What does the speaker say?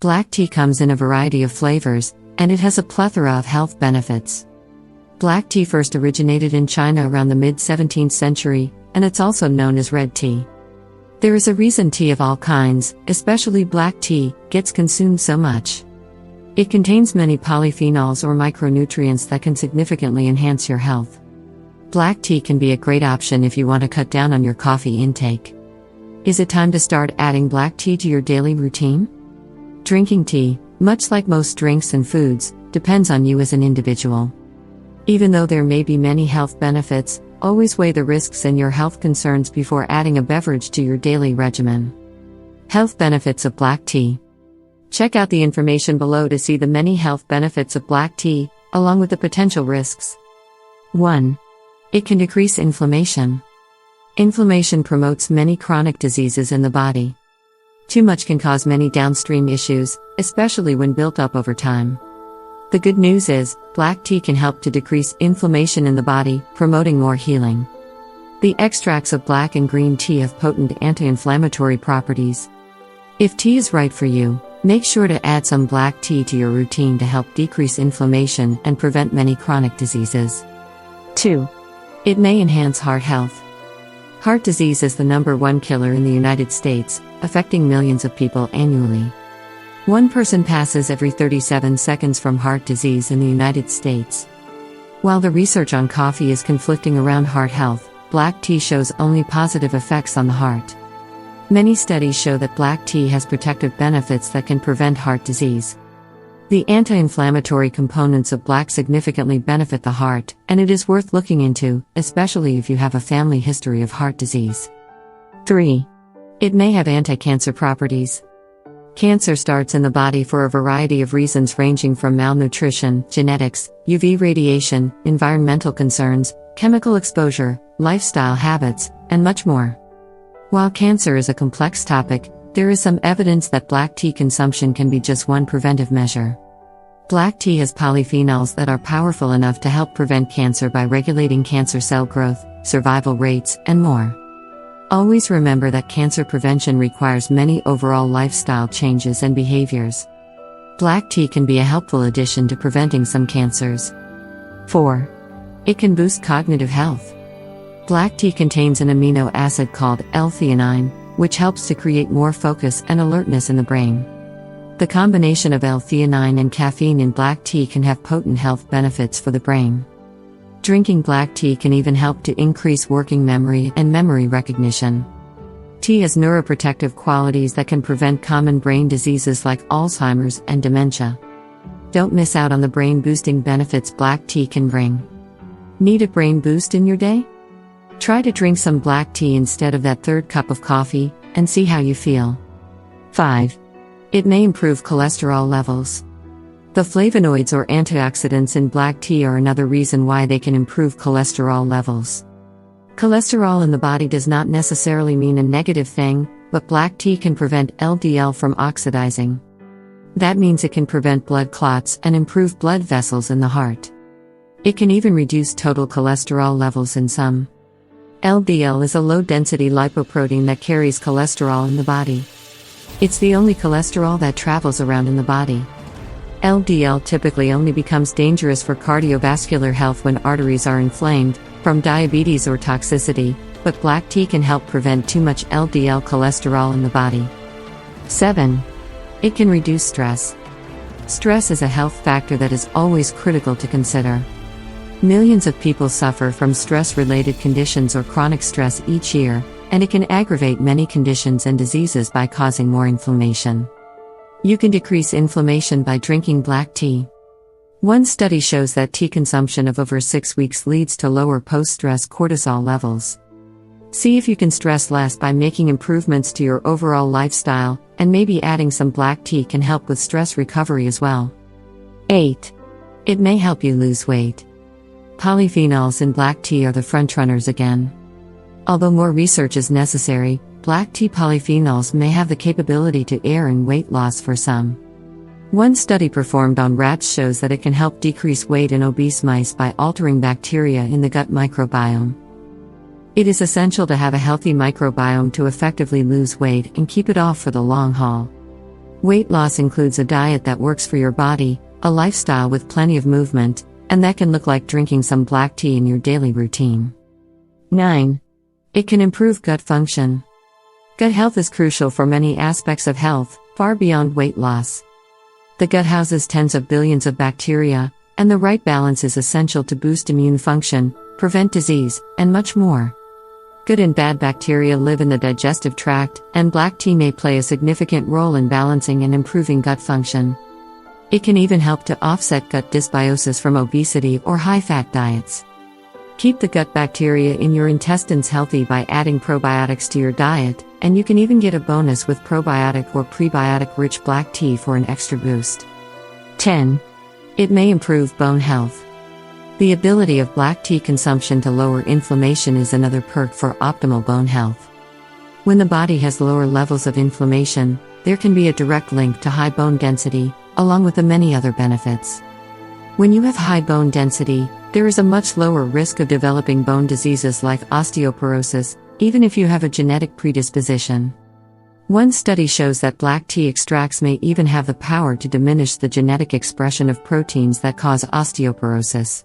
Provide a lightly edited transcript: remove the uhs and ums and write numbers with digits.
Black tea comes in a variety of flavors, and it has a plethora of health benefits. Black tea first originated in China around the mid-17th century, and it's also known as red tea. There is a reason tea of all kinds, especially black tea, gets consumed so much. It contains many polyphenols or micronutrients that can significantly enhance your health. Black tea can be a great option if you want to cut down on your coffee intake. Is it time to start adding black tea to your daily routine? Drinking tea, much like most drinks and foods, depends on you as an individual. Even though there may be many health benefits, always weigh the risks and your health concerns before adding a beverage to your daily regimen. Health benefits of black tea. Check out the information below to see the many health benefits of black tea, along with the potential risks. 1. It can decrease inflammation. Inflammation promotes many chronic diseases in the body. Too much can cause many downstream issues, especially when built up over time. The good news is, black tea can help to decrease inflammation in the body, promoting more healing. The extracts of black and green tea have potent anti-inflammatory properties. If tea is right for you, make sure to add some black tea to your routine to help decrease inflammation and prevent many chronic diseases. 2. It may enhance heart health. Heart disease is the #1 killer in the United States, affecting millions of people annually. One person passes every 37 seconds from heart disease in the United States. While the research on coffee is conflicting around heart health, black tea shows only positive effects on the heart. Many studies show that black tea has protective benefits that can prevent heart disease. The anti-inflammatory components of black significantly benefit the heart, and it is worth looking into, especially if you have a family history of heart disease. 3. It may have anti-cancer properties. Cancer starts in the body for a variety of reasons ranging from malnutrition, genetics, UV radiation, environmental concerns, chemical exposure, lifestyle habits, and much more. While cancer is a complex topic, there is some evidence that black tea consumption can be just one preventive measure. Black tea has polyphenols that are powerful enough to help prevent cancer by regulating cancer cell growth, survival rates, and more. Always remember that cancer prevention requires many overall lifestyle changes and behaviors. Black tea can be a helpful addition to preventing some cancers. 4. It can boost cognitive health. Black tea contains an amino acid called L-theanine, which helps to create more focus and alertness in the brain. The combination of L-theanine and caffeine in black tea can have potent health benefits for the brain. Drinking black tea can even help to increase working memory and memory recognition. Tea has neuroprotective qualities that can prevent common brain diseases like Alzheimer's and dementia. Don't miss out on the brain-boosting benefits black tea can bring. Need a brain boost in your day? Try to drink some black tea instead of that third cup of coffee, and see how you feel. 5. It may improve cholesterol levels. The flavonoids or antioxidants in black tea are another reason why they can improve cholesterol levels. Cholesterol in the body does not necessarily mean a negative thing, but black tea can prevent LDL from oxidizing. That means it can prevent blood clots and improve blood vessels in the heart. It can even reduce total cholesterol levels in some. LDL is a low-density lipoprotein that carries cholesterol in the body. It's the only cholesterol that travels around in the body. LDL typically only becomes dangerous for cardiovascular health when arteries are inflamed, from diabetes or toxicity, but black tea can help prevent too much LDL cholesterol in the body. 7. It can reduce stress. Stress is a health factor that is always critical to consider. Millions of people suffer from stress-related conditions or chronic stress each year, and it can aggravate many conditions and diseases by causing more inflammation. You can decrease inflammation by drinking black tea. One study shows that tea consumption of over 6 weeks leads to lower post-stress cortisol levels. See if you can stress less by making improvements to your overall lifestyle, and maybe adding some black tea can help with stress recovery as well. 8. It may help you lose weight. Polyphenols in black tea are the frontrunners again. Although more research is necessary, black tea polyphenols may have the capability to aid in weight loss for some. One study performed on rats shows that it can help decrease weight in obese mice by altering bacteria in the gut microbiome. It is essential to have a healthy microbiome to effectively lose weight and keep it off for the long haul. Weight loss includes a diet that works for your body, a lifestyle with plenty of movement, and that can look like drinking some black tea in your daily routine. 9. It can improve gut function. Gut health is crucial for many aspects of health, far beyond weight loss. The gut houses tens of billions of bacteria, and the right balance is essential to boost immune function, prevent disease, and much more. Good and bad bacteria live in the digestive tract, and black tea may play a significant role in balancing and improving gut function. It can even help to offset gut dysbiosis from obesity or high-fat diets. Keep the gut bacteria in your intestines healthy by adding probiotics to your diet, and you can even get a bonus with probiotic or prebiotic-rich black tea for an extra boost. 10. It may improve bone health. The ability of black tea consumption to lower inflammation is another perk for optimal bone health. When the body has lower levels of inflammation, there can be a direct link to high bone density, along with the many other benefits. When you have high bone density, there is a much lower risk of developing bone diseases like osteoporosis, even if you have a genetic predisposition. One study shows that black tea extracts may even have the power to diminish the genetic expression of proteins that cause osteoporosis.